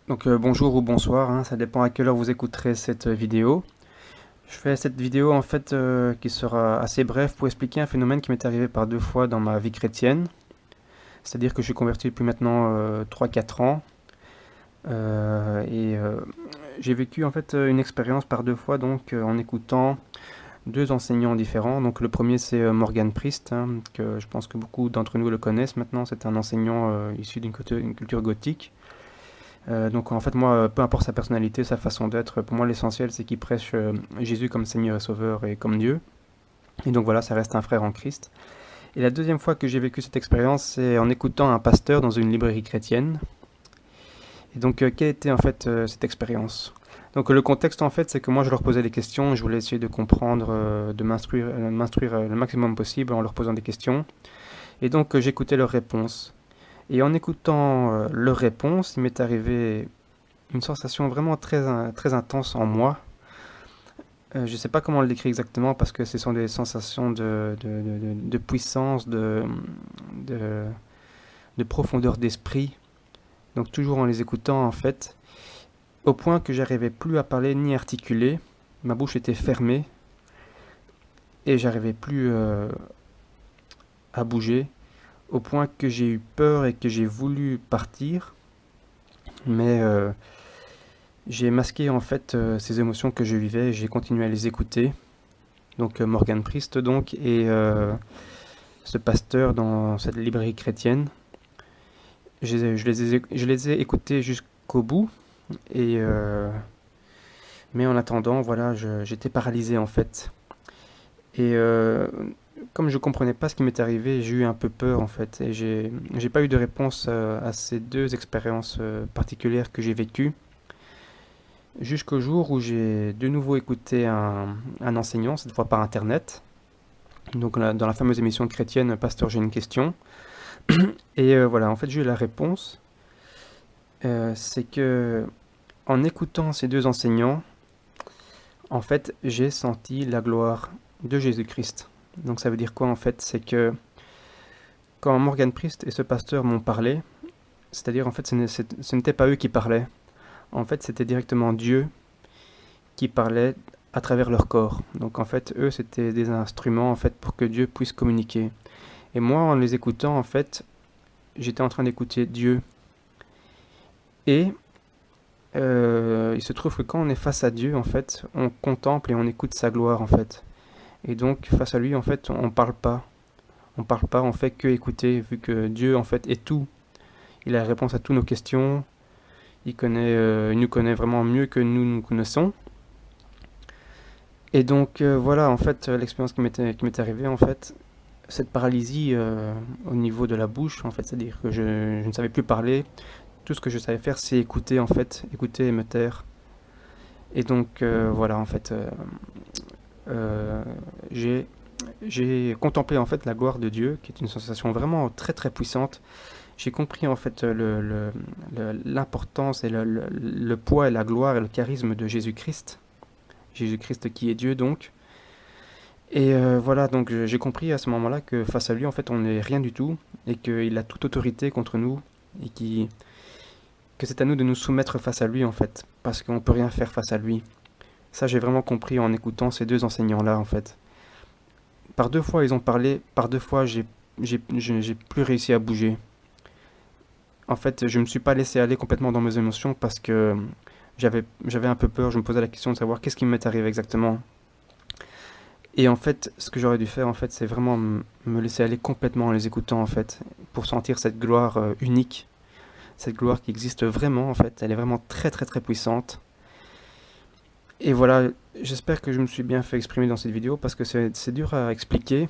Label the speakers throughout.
Speaker 1: Donc bonjour ou bonsoir, hein, ça dépend à quelle heure vous écouterez cette vidéo. Je fais cette vidéo en fait qui sera assez brève pour expliquer un phénomène qui m'est arrivé par deux fois dans ma vie chrétienne. C'est-à-dire que je suis converti depuis maintenant 3-4 ans. Et j'ai vécu en fait une expérience par deux fois donc en écoutant deux enseignants différents. Donc le premier c'est Morgan Priest, hein, que je pense que beaucoup d'entre nous le connaissent maintenant. C'est un enseignant issu d'une culture gothique. Donc en fait moi, peu importe sa personnalité, sa façon d'être, pour moi l'essentiel c'est qu'il prêche Jésus comme Seigneur et Sauveur et comme Dieu. Et donc voilà, ça reste un frère en Christ. Et la deuxième fois que j'ai vécu cette expérience, c'est en écoutant un pasteur dans une librairie chrétienne. Et donc quelle était en fait cette expérience? Donc le contexte en fait c'est que moi je leur posais des questions, je voulais essayer de comprendre, de m'instruire le maximum possible en leur posant des questions. Et donc j'écoutais leurs réponses. Et en écoutant leurs réponses, il m'est arrivé une sensation vraiment très intense en moi. Je ne sais pas comment le décrire exactement parce que ce sont des sensations de puissance, de, de profondeur d'esprit. Donc toujours en les écoutant en fait, au point que j'arrivais plus à parler ni articuler. Ma bouche était fermée et j'arrivais plus à bouger. Au point que j'ai eu peur et que j'ai voulu partir. Mais j'ai masqué en fait ces émotions que je vivais, j'ai continué à les écouter. Donc Morgan Priest donc et ce pasteur dans cette librairie chrétienne. Je les ai écoutés jusqu'au bout et mais en attendant voilà j'étais paralysé en fait. Et comme je comprenais pas ce qui m'était arrivé, j'ai eu un peu peur en fait et j'ai pas eu de réponse à ces deux expériences particulières que j'ai vécues. Jusqu'au jour où j'ai de nouveau écouté un enseignant, cette fois par internet. Donc dans la fameuse émission chrétienne Pasteur, j'ai une question. Et voilà, en fait j'ai eu la réponse. C'est que en écoutant ces deux enseignants, en fait j'ai senti la gloire de Jésus-Christ. Donc ça veut dire quoi en fait? C'est que quand Morgan Priest et ce pasteur m'ont parlé, c'est-à-dire en fait ce n'était pas eux qui parlaient. En fait c'était directement Dieu qui parlaient à travers leur corps. Donc en fait, eux, c'était des instruments en fait pour que Dieu puisse communiquer. Et moi, en les écoutant, en fait, j'étais en train d'écouter Dieu. Et il se trouve que quand on est face à Dieu, en fait, on contemple et on écoute sa gloire, en fait. Et donc, face à lui, en fait, on parle pas. On parle pas, on fait que écouter, vu que Dieu, en fait, est tout. Il a la réponse à toutes nos questions. Il nous connaît vraiment mieux que nous nous connaissons. Et donc voilà, en fait, l'expérience qui m'est arrivée, en fait, cette paralysie au niveau de la bouche, en fait, c'est-à-dire que je ne savais plus parler. Tout ce que je savais faire, c'est écouter, en fait, écouter et me taire. Et donc voilà, en fait, euh, j'ai j'ai contemplé en fait la gloire de Dieu, qui est une sensation vraiment très très puissante. J'ai compris en fait l'importance et le poids et la gloire et le charisme de Jésus-Christ. Jésus-Christ qui est Dieu donc. Et voilà, donc j'ai compris à ce moment-là que face à lui, en fait, on n'est rien du tout et qu'il a toute autorité contre nous et que c'est à nous de nous soumettre face à lui, en fait, parce qu'on peut rien faire face à lui. Ça, j'ai vraiment compris en écoutant ces deux enseignants-là, en fait. Par deux fois, ils ont parlé, par deux fois, j'ai plus réussi à bouger. En fait, je me suis pas laissé aller complètement dans mes émotions parce que j'avais un peu peur, je me posais la question de savoir qu'est-ce qui m'est arrivé exactement. Et en fait, ce que j'aurais dû faire, en fait, c'est vraiment me laisser aller complètement en les écoutant, en fait, pour sentir cette gloire unique, cette gloire qui existe vraiment, en fait. Elle est vraiment très, très, très puissante. Et voilà, j'espère que je me suis bien fait exprimer dans cette vidéo parce que c'est dur à expliquer.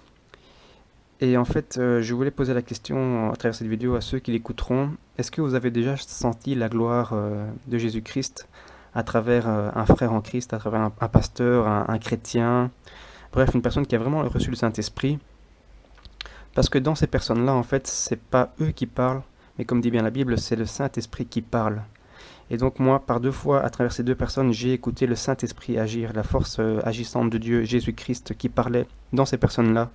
Speaker 1: Et en fait, je voulais poser la question à travers cette vidéo à ceux qui l'écouteront. Est-ce que vous avez déjà senti la gloire de Jésus-Christ à travers un frère en Christ, à travers un pasteur, un chrétien, bref, une personne qui a vraiment reçu le Saint-Esprit? Parce que dans ces personnes-là, en fait, c'est pas eux qui parlent, mais comme dit bien la Bible, c'est le Saint-Esprit qui parle. Et donc moi, par deux fois, à travers ces deux personnes, j'ai écouté le Saint-Esprit agir, la force agissante de Dieu, Jésus-Christ, qui parlait dans ces personnes-là.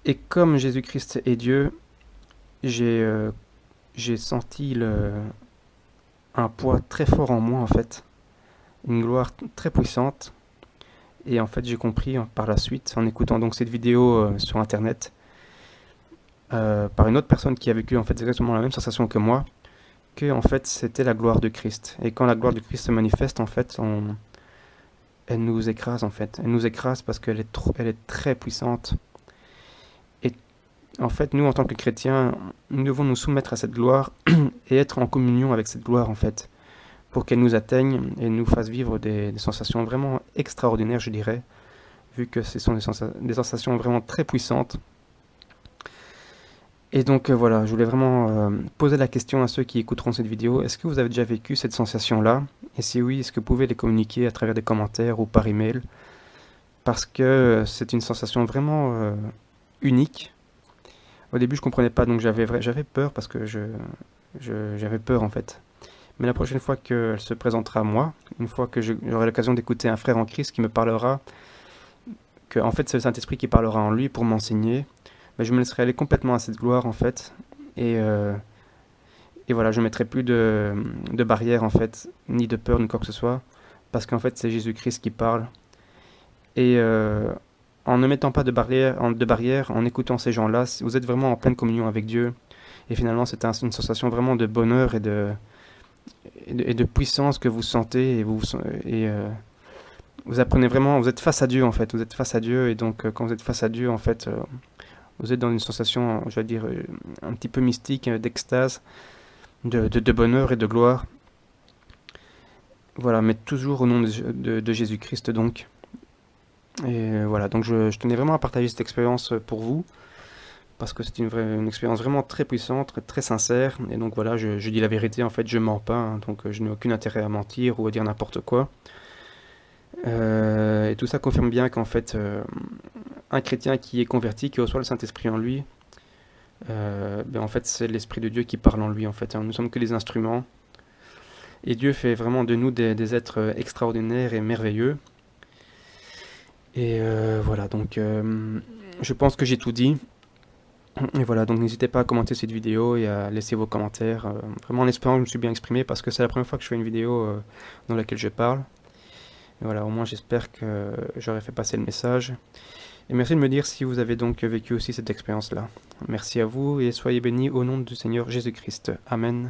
Speaker 1: Et comme Jésus-Christ est Dieu, j'ai j'ai senti un poids très fort en moi en fait, une gloire très puissante. Et en fait j'ai compris par la suite, en écoutant donc cette vidéo sur internet, par une autre personne qui a vécu en fait exactement la même sensation que moi, que en fait c'était la gloire de Christ. Et quand la gloire de Christ se manifeste, en fait, elle nous écrase en fait. Elle nous écrase parce elle est très puissante. Et en fait, nous en tant que chrétiens, nous devons nous soumettre à cette gloire et être en communion avec cette gloire en fait, pour qu'elle nous atteigne et nous fasse vivre des sensations vraiment extraordinaires, je dirais, vu que ce sont des sensations vraiment très puissantes. Et donc voilà, je voulais vraiment poser la question à ceux qui écouteront cette vidéo. Est-ce que vous avez déjà vécu cette sensation-là? Et si oui, est-ce que vous pouvez les communiquer à travers des commentaires ou par email? Parce que c'est une sensation vraiment unique. Au début, je comprenais pas, donc j'avais peur parce que j'avais peur en fait. Mais la prochaine fois qu'elle se présentera à moi, une fois que j'aurai l'occasion d'écouter un frère en Christ qui me parlera, que en fait c'est le Saint-Esprit qui parlera en lui pour m'enseigner, mais je me laisserai aller complètement à cette gloire en fait, et, euh, et voilà, je ne mettrai plus de barrière en fait, ni de peur, ni quoi que ce soit, parce qu'en fait c'est Jésus-Christ qui parle, et en ne mettant pas de barrière, en écoutant ces gens-là, vous êtes vraiment en pleine communion avec Dieu, et finalement c'est une sensation vraiment de bonheur et de puissance que vous sentez, vous apprenez vraiment, vous êtes face à Dieu en fait, vous êtes face à Dieu, et donc quand vous êtes face à Dieu en fait, vous êtes dans une sensation, je vais dire, un petit peu mystique, d'extase, de bonheur et de gloire. Voilà, mais toujours au nom de Jésus-Christ donc. Et voilà, donc je tenais vraiment à partager cette expérience pour vous, parce que c'est une expérience vraiment très puissante, très sincère. Et donc voilà, je dis la vérité, en fait, je mens pas, hein, donc je n'ai aucun intérêt à mentir ou à dire n'importe quoi. Et tout ça confirme bien qu'en fait, un chrétien qui est converti, qui reçoit le Saint-Esprit en lui, en fait, c'est l'Esprit de Dieu qui parle en lui, en fait, hein. Nous sommes que des instruments. Et Dieu fait vraiment de nous des êtres extraordinaires et merveilleux. Et voilà, donc je pense que j'ai tout dit. Et voilà, donc n'hésitez pas à commenter cette vidéo et à laisser vos commentaires. Vraiment en espérant que je me suis bien exprimé, parce que c'est la première fois que je fais une vidéo dans laquelle je parle. Et voilà, au moins j'espère que j'aurai fait passer le message. Et merci de me dire si vous avez donc vécu aussi cette expérience-là. Merci à vous et soyez bénis au nom du Seigneur Jésus-Christ. Amen.